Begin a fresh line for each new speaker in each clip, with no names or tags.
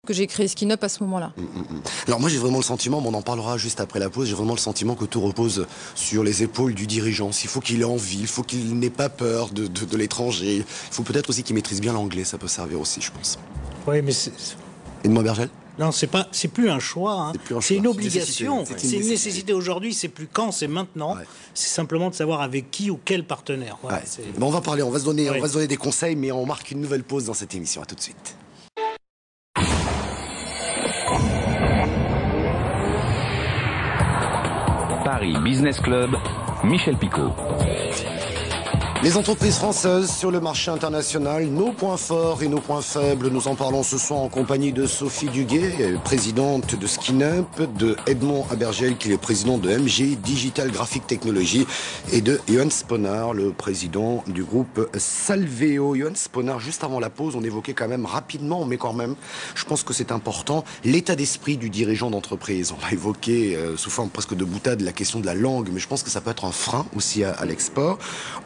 que j'ai créé Skin Up à ce moment-là.
Alors moi j'ai vraiment le sentiment, mais on en parlera juste après la pause, j'ai vraiment le sentiment que tout repose sur les épaules du dirigeant. Il faut qu'il ait envie, il faut qu'il n'ait pas peur de l'étranger. Il faut peut-être aussi qu'il maîtrise bien l'anglais, ça peut servir aussi, je pense.
Oui, mais
Edmond Bergel ?
Non, c'est plus un choix, hein. C'est une obligation.
C'est
une nécessité aujourd'hui, c'est plus quand, c'est maintenant. Ouais. C'est simplement de savoir avec qui ou quel partenaire. Voilà,
ouais. On va parler, on va se donner des conseils, mais on marque une nouvelle pause dans cette émission. À tout de suite.
Paris Business Club, Michel Picot.
Les entreprises françaises sur le marché international, nos points forts et nos points faibles. Nous en parlons ce soir en compagnie de Sophie Duguet, présidente de Skin Up, de Edmond Abergel, qui est le président de MG Digital Graphic Technology, et de Johan Sponar, le président du groupe Salveo. Johan Sponar, juste avant la pause, on évoquait quand même rapidement, mais quand même, je pense que c'est important, l'état d'esprit du dirigeant d'entreprise. On a évoqué sous forme presque de boutade la question de la langue, mais je pense que ça peut être un frein aussi à l'export.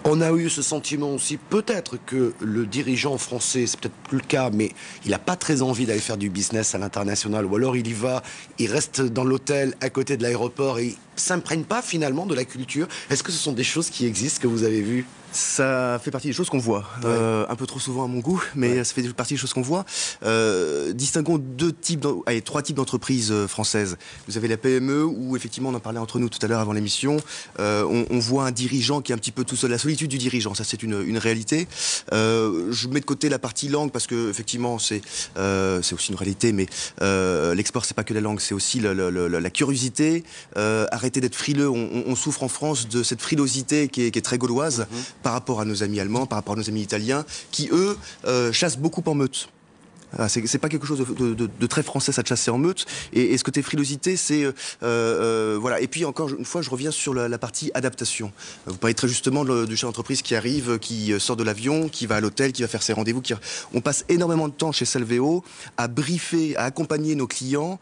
On a eu ce sentiment aussi, peut-être que le dirigeant français, c'est peut-être plus le cas, mais il n'a pas très envie d'aller faire du business à l'international, ou alors il y va, il reste dans l'hôtel à côté de l'aéroport et il s'imprègne pas finalement de la culture. Est-ce que ce sont des choses qui existent, que vous avez vues ?
Ça fait partie des choses qu'on voit, un peu trop souvent à mon goût, mais ça fait partie des choses qu'on voit. Distinguons trois types d'entreprises françaises. Vous avez la PME, où effectivement on en parlait entre nous tout à l'heure avant l'émission, on voit un dirigeant qui est un petit peu tout seul, la solitude du dirigeant, ça c'est une réalité. Je mets de côté la partie langue, parce que effectivement c'est aussi une réalité, mais l'export c'est pas que la langue, c'est aussi la curiosité. Arrêtez d'être frileux, on souffre en France de cette frilosité qui est très gauloise. Par rapport à nos amis allemands, par rapport à nos amis italiens, qui eux chassent beaucoup en meute. C'est pas quelque chose de très français, ça de chasser en meute. Et ce côté frilosité, c'est voilà. Et puis encore une fois, je reviens sur la partie adaptation. Vous parlez très justement du chef d'entreprise qui arrive, qui sort de l'avion, qui va à l'hôtel, qui va faire ses rendez-vous. On passe énormément de temps chez Salveo à briefer, à accompagner nos clients,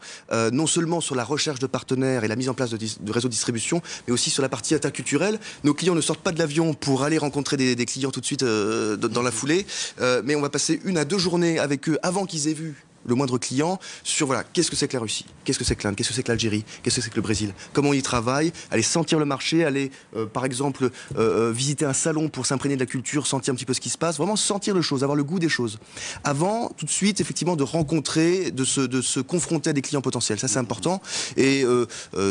non seulement sur la recherche de partenaires et la mise en place de réseaux de distribution, mais aussi sur la partie interculturelle. Nos clients ne sortent pas de l'avion pour aller rencontrer des clients tout de suite dans la foulée, mais on va passer 1 à 2 journées avec eux avant qu'ils aient vu le moindre client sur voilà, qu'est-ce que c'est que la Russie, qu'est-ce que c'est que l'Inde, qu'est-ce que c'est que l'Algérie, qu'est-ce que c'est que le Brésil, comment ils travaillent, aller sentir le marché, aller par exemple visiter un salon pour s'imprégner de la culture, sentir un petit peu ce qui se passe, vraiment sentir les choses, avoir le goût des choses. Avant, tout de suite, effectivement, de rencontrer, de se confronter à des clients potentiels. Ça, c'est important. Et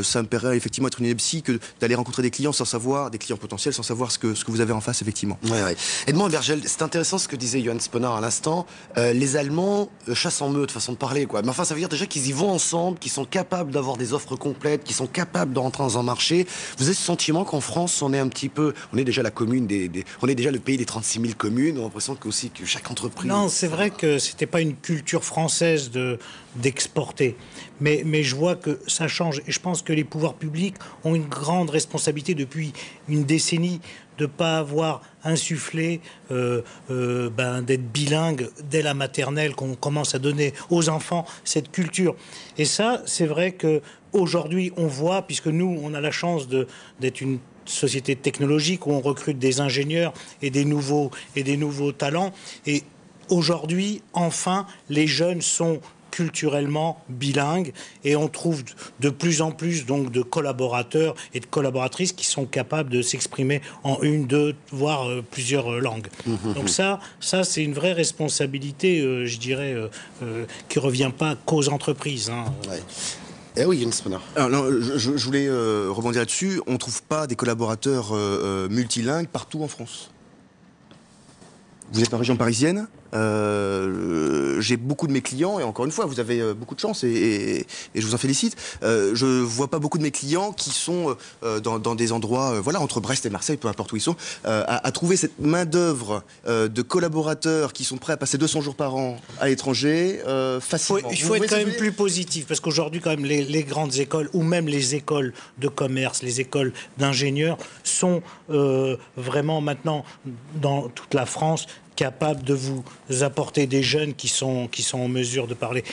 ça me paraît effectivement être une ineptie que d'aller rencontrer des clients sans savoir, des clients potentiels, sans savoir ce que vous avez en face, effectivement.
Ouais. Edmond Bergel, c'est intéressant ce que disait Johan Sponar à l'instant. Les Allemands chassent en meute, façon de parler, quoi. Mais enfin, ça veut dire déjà qu'ils y vont ensemble, qu'ils sont capables d'avoir des offres complètes, qu'ils sont capables de rentrer dans un marché. Vous avez ce sentiment qu'en France, on est déjà la commune on est déjà le pays des 36 000 communes. On a l'impression que chaque entreprise...
Non, c'est vrai que c'était pas une culture française d'exporter. Mais je vois que ça change. Et je pense que les pouvoirs publics ont une grande responsabilité depuis une décennie de ne pas avoir insufflé d'être bilingue dès la maternelle, qu'on commence à donner aux enfants cette culture. Et ça, c'est vrai qu'aujourd'hui, on voit, puisque nous, on a la chance d'être une société technologique où on recrute des ingénieurs et des nouveaux talents. Et aujourd'hui, enfin, les jeunes sont culturellement bilingues et on trouve de plus en plus donc de collaborateurs et de collaboratrices qui sont capables de s'exprimer en 1, 2, voire plusieurs langues. Donc ça c'est une vraie responsabilité, je dirais, qui revient pas qu'aux entreprises.
Ouais. Eh oui, Johan Sponar.
Alors, non, je voulais rebondir là-dessus. On ne trouve pas des collaborateurs multilingues partout en France. Vous êtes en région parisienne, j'ai beaucoup de mes clients, et encore une fois, vous avez beaucoup de chance, et je vous en félicite. Je vois pas beaucoup de mes clients qui sont dans des endroits, voilà, entre Brest et Marseille, peu importe où ils sont, à trouver cette main-d'œuvre de collaborateurs qui sont prêts à passer 200 jours par an à l'étranger, facilement.
Il faut être quand même plus positif, parce qu'aujourd'hui, quand même, les grandes écoles, ou même les écoles de commerce, les écoles d'ingénieurs, sont vraiment maintenant, dans toute la France, capable de vous apporter des jeunes qui sont en mesure de parler.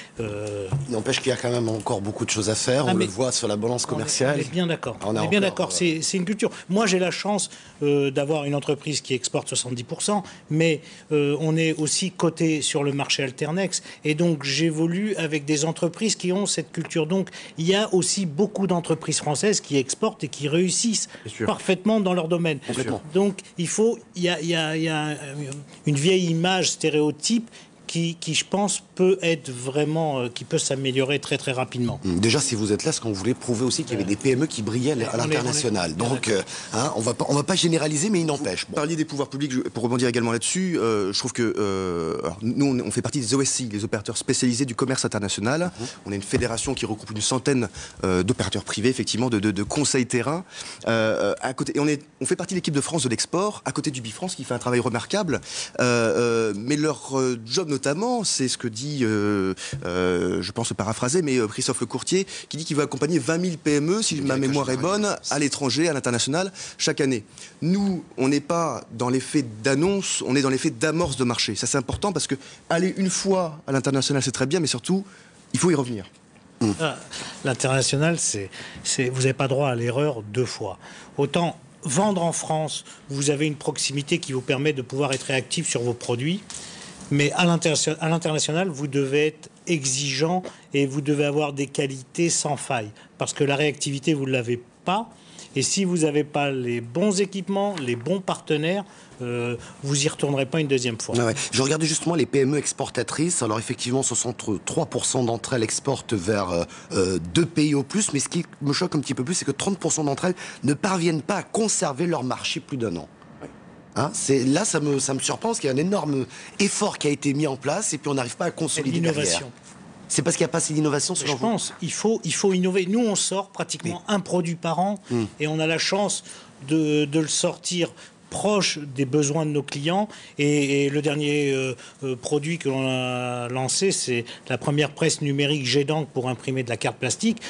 N'empêche qu'il y a quand même encore beaucoup de choses à faire. On le voit sur la balance commerciale.
On est bien d'accord. On est bien d'accord. C'est une culture. Moi, j'ai la chance d'avoir une entreprise qui exporte 70%, mais on est aussi coté sur le marché Alternex. Et donc, j'évolue avec des entreprises qui ont cette culture. Donc, il y a aussi beaucoup d'entreprises françaises qui exportent et qui réussissent parfaitement dans leur domaine. Donc, il y a une vieille image stéréotype qui, je pense, peut être vraiment, qui peut s'améliorer très très rapidement.
Déjà, si vous êtes là, ce qu'on voulait prouver aussi qu'il y avait des PME qui brillaient à l'international. Donc, on va pas généraliser, mais il n'empêche.
Vous parliez des pouvoirs publics, pour rebondir également là-dessus, je trouve que nous, on fait partie des OSI, les opérateurs spécialisés du commerce international. On est une fédération qui regroupe une centaine d'opérateurs privés, effectivement, de conseils terrain. À côté, et on fait partie de l'équipe de France de l'export, à côté du Bifrance, qui fait un travail remarquable. Mais leur job, notamment, c'est ce que dit, je pense le paraphraser, mais Christophe Lecourtier, qui dit qu'il va accompagner 20 000 PME, si ma mémoire est bonne, à l'étranger, à l'international, chaque année. Nous, on n'est pas dans l'effet d'annonce, on est dans l'effet d'amorce de marché. Ça, c'est important parce que aller une fois à l'international, c'est très bien, mais surtout, il faut y revenir.
L'international, vous n'avez pas droit à l'erreur 2 fois. Autant vendre en France, vous avez une proximité qui vous permet de pouvoir être réactif sur vos produits. Mais à l'international, vous devez être exigeant et vous devez avoir des qualités sans faille. Parce que la réactivité, vous ne l'avez pas. Et si vous n'avez pas les bons équipements, les bons partenaires, vous n'y retournerez pas une deuxième fois.
Je regardais justement les PME exportatrices. Alors effectivement, 63% d'entre elles exportent vers 2 pays au plus. Mais ce qui me choque un petit peu plus, c'est que 30% d'entre elles ne parviennent pas à conserver leur marché plus d'1 an. Là, ça me surprend parce qu'il y a un énorme effort qui a été mis en place et puis on n'arrive pas à consolider l'innovation. C'est parce qu'il n'y a pas assez d'innovation selon vous ?
Je pense il faut innover. Nous, on sort pratiquement un produit par an et on a la chance de le sortir proche des besoins de nos clients. Et le dernier produit que l'on a lancé, c'est la première presse numérique jet d'encre pour imprimer de la carte plastique.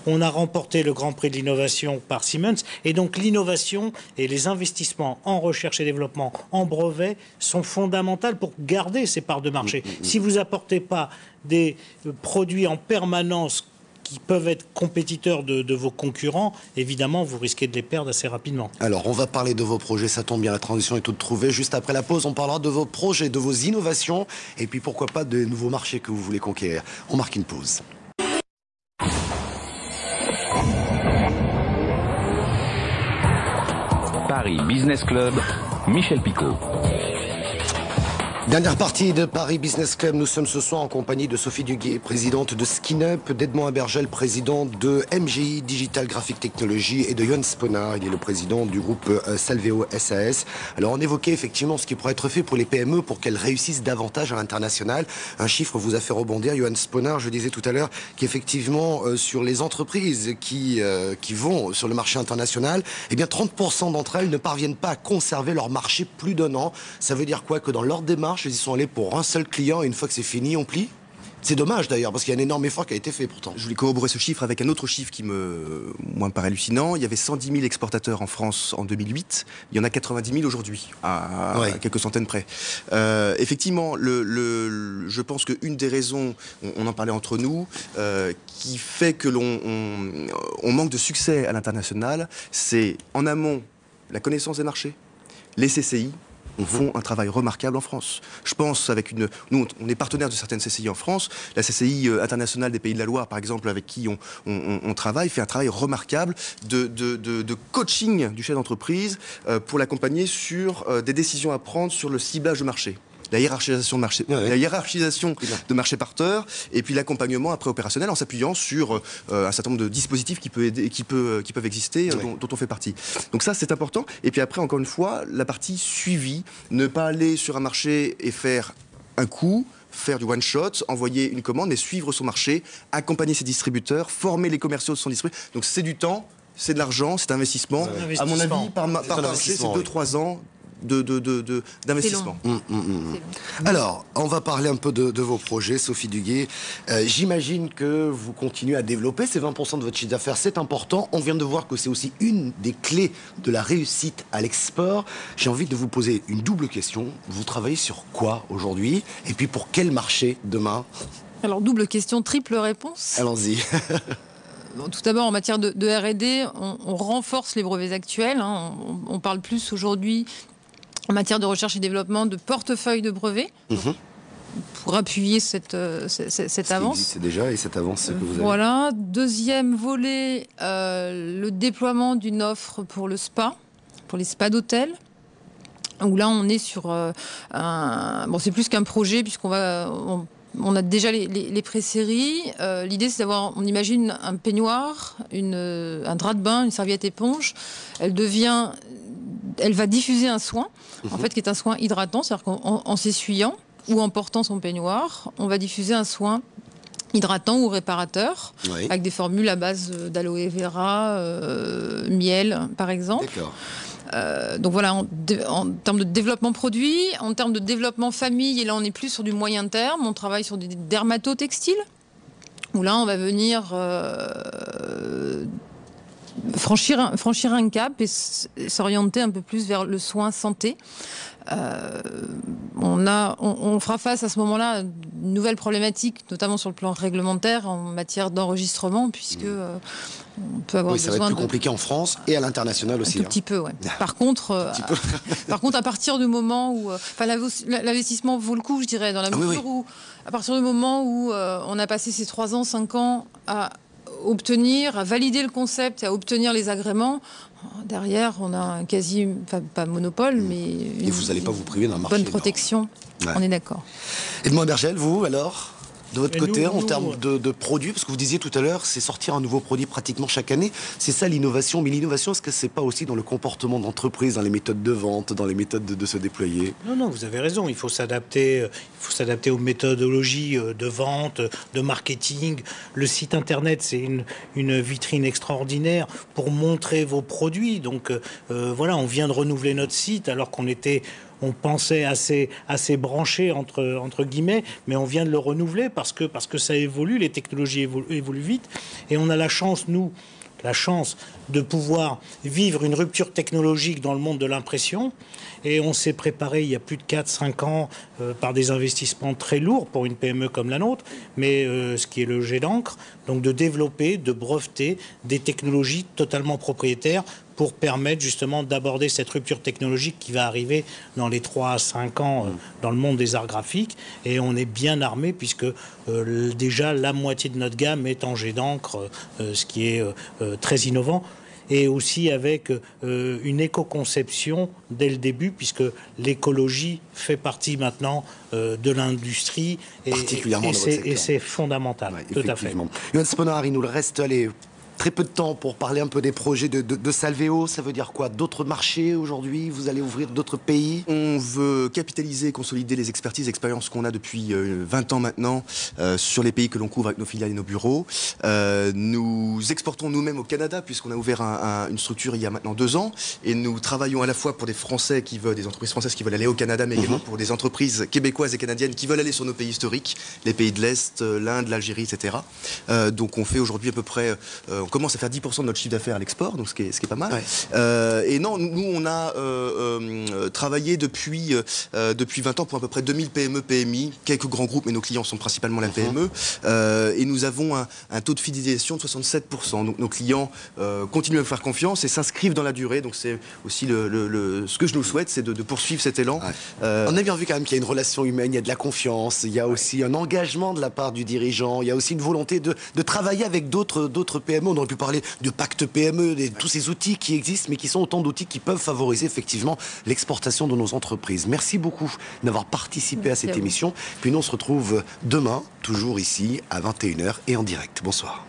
On a remporté le Grand Prix de l'innovation par Siemens. Et donc l'innovation et les investissements en recherche et développement, en brevets, sont fondamentaux pour garder ces parts de marché. Si vous n'apportez pas des produits en permanence qui peuvent être compétiteurs de vos concurrents, évidemment, vous risquez de les perdre assez rapidement.
Alors, on va parler de vos projets, ça tombe bien, la transition est toute trouvée. Juste après la pause, on parlera de vos projets, de vos innovations, et puis pourquoi pas de nouveaux marchés que vous voulez conquérir. On marque une pause.
Paris Business Club, Michel Picot.
Dernière partie de Paris Business Club. Nous sommes ce soir en compagnie de Sophie Duguet, présidente de SkinUp, d'Edmond Abergel, président de MGI Digital Graphic Technology, et de Johan Sponard, il est le président du groupe Salveo SAS. Alors on évoquait effectivement ce qui pourrait être fait pour les PME pour qu'elles réussissent davantage à l'international. Un chiffre vous a fait rebondir, Johan Sponard. Je disais tout à l'heure qu'effectivement sur les entreprises qui vont sur le marché international, eh bien 30% d'entre elles ne parviennent pas à conserver leur marché plus d'1 an. Ça veut dire quoi? Que dans leur démarche, ils y sont allés pour un seul client et une fois que c'est fini, on plie. C'est dommage d'ailleurs, parce qu'il y a un énorme effort qui a été fait pourtant.
Je voulais corroborer ce chiffre avec un autre chiffre qui me paraît hallucinant. Il y avait 110 000 exportateurs en France en 2008. Il y en a 90 000 aujourd'hui, à quelques centaines près. Effectivement, je pense qu'une des raisons, on en parlait entre nous, qui fait que on manque de succès à l'international, c'est en amont la connaissance des marchés, les CCI, font un travail remarquable en France. Je pense nous, on est partenaire de certaines CCI en France. La CCI internationale des Pays de la Loire, par exemple, avec qui on travaille, fait un travail remarquable de coaching du chef d'entreprise pour l'accompagner sur des décisions à prendre sur le ciblage de marché. La hiérarchisation de marché, la hiérarchisation de marché partenaires, et puis l'accompagnement après opérationnel en s'appuyant sur un certain nombre de dispositifs qui peuvent exister, dont on fait partie. Donc ça, c'est important. Et puis après, encore une fois, la partie suivi, ne pas aller sur un marché et faire un coup, faire du one-shot, envoyer une commande, mais suivre son marché, accompagner ses distributeurs, former les commerciaux de son distributeur. Donc c'est du temps, c'est de l'argent, c'est un investissement. À mon avis, par marché, c'est 2-3 ans d'investissement.
Alors, on va parler un peu de vos projets, Sophie Duguet. J'imagine que vous continuez à développer ces 20% de votre chiffre d'affaires, c'est important. On vient de voir que c'est aussi une des clés de la réussite à l'export. J'ai envie de vous poser une double question. Vous travaillez sur quoi aujourd'hui? Et puis pour quel marché demain?
Alors, double question, triple réponse.
Allons-y.
Bon, tout d'abord, en matière de R&D, on renforce les brevets actuels. Hein. On parle plus aujourd'hui, en matière de recherche et développement, de portefeuille de brevets pour appuyer cette avance.
C'est déjà et cette avance que vous avez.
Voilà. Deuxième volet, le déploiement d'une offre pour le spa, pour les spas d'hôtel. Où là, on est sur bon, c'est plus qu'un projet puisqu'on on a déjà les pré-séries. L'idée, c'est d'avoir, on imagine un peignoir, un drap de bain, une serviette éponge. Elle va diffuser un soin, en fait, qui est un soin hydratant, c'est-à-dire qu'en s'essuyant ou en portant son peignoir, on va diffuser un soin hydratant ou réparateur, avec des formules à base d'aloe vera, miel, par exemple.
D'accord.
Donc voilà, en termes de développement produit, en termes de développement famille, et là on est plus sur du moyen terme, on travaille sur des dermatotextiles, où là on va venir franchir un cap et s'orienter un peu plus vers le soin santé. On fera face à ce moment-là à une nouvelle problématique, notamment sur le plan réglementaire en matière d'enregistrement, puisque on peut avoir besoin
ça va être plus compliqué en France et à l'international aussi.
Un tout petit peu, ouais. Par contre, à partir du moment où, l'investissement vaut le coup, je dirais, dans la mesure où, à partir du moment où on a passé ces 3 ans, 5 ans à valider le concept et à obtenir les agréments. Derrière, on a un pas monopole, mais
et vous n'allez pas vous priver d'un marché
bonne protection. Ouais. On est d'accord.
Edmond Bergel, vous alors, de votre côté, en termes de produits, parce que vous disiez tout à l'heure, c'est sortir un nouveau produit pratiquement chaque année. C'est ça l'innovation. Mais l'innovation, est-ce que c'est pas aussi dans le comportement d'entreprise, dans les méthodes de vente, dans les méthodes de se déployer?
Non, vous avez raison. Il faut s'adapter aux méthodologies de vente, de marketing. Le site internet, c'est une vitrine extraordinaire pour montrer vos produits. Donc voilà, on vient de renouveler notre site alors on pensait assez branché entre guillemets, mais on vient de le renouveler parce que ça évolue, les technologies évoluent vite, et on a la chance de pouvoir vivre une rupture technologique dans le monde de l'impression. Et on s'est préparé il y a plus de 4-5 ans par des investissements très lourds pour une PME comme la nôtre, mais ce qui est le jet d'encre, donc de développer, de breveter des technologies totalement propriétaires pour permettre justement d'aborder cette rupture technologique qui va arriver dans les 3 à 5 ans dans le monde des arts graphiques. Et on est bien armé puisque déjà la moitié de notre gamme est en jet d'encre, ce qui est très innovant. Et aussi avec une éco-conception dès le début, puisque l'écologie fait partie maintenant de l'industrie.
Particulièrement dans votre secteur.
Et c'est fondamental, tout à fait.
Yoann Sponard, il nous reste très peu de temps pour parler un peu des projets de Salvéo. Ça veut dire quoi? D'autres marchés aujourd'hui? Vous allez ouvrir d'autres pays?
On veut capitaliser et consolider les expertises, expériences qu'on a depuis 20 ans maintenant sur les pays que l'on couvre avec nos filiales et nos bureaux. Nous exportons nous-mêmes au Canada puisqu'on a ouvert une structure il y a maintenant 2 ans, et nous travaillons à la fois pour des entreprises françaises qui veulent aller au Canada, mais également pour des entreprises québécoises et canadiennes qui veulent aller sur nos pays historiques, les pays de l'Est, l'Inde, l'Algérie, etc. Donc on fait aujourd'hui à peu près... on commence à faire 10% de notre chiffre d'affaires à l'export, donc ce qui est pas mal. Ouais. Et non, nous on a travaillé depuis 20 ans pour à peu près 2000 PME, PMI, quelques grands groupes, mais nos clients sont principalement la PME. Et nous avons un taux de fidélisation de 67%. Donc nos clients continuent à nous faire confiance et s'inscrivent dans la durée. Donc c'est aussi ce que je nous souhaite, c'est de poursuivre cet élan.
Ouais. On a bien vu quand même qu'il y a une relation humaine, il y a de la confiance, il y a aussi un engagement de la part du dirigeant, il y a aussi une volonté de travailler avec d'autres PME. On aurait pu parler de pacte PME, tous ces outils qui existent, mais qui sont autant d'outils qui peuvent favoriser effectivement l'exportation de nos entreprises. Merci beaucoup d'avoir participé à cette émission. Puis nous, on se retrouve demain, toujours ici, à 21h et en direct. Bonsoir.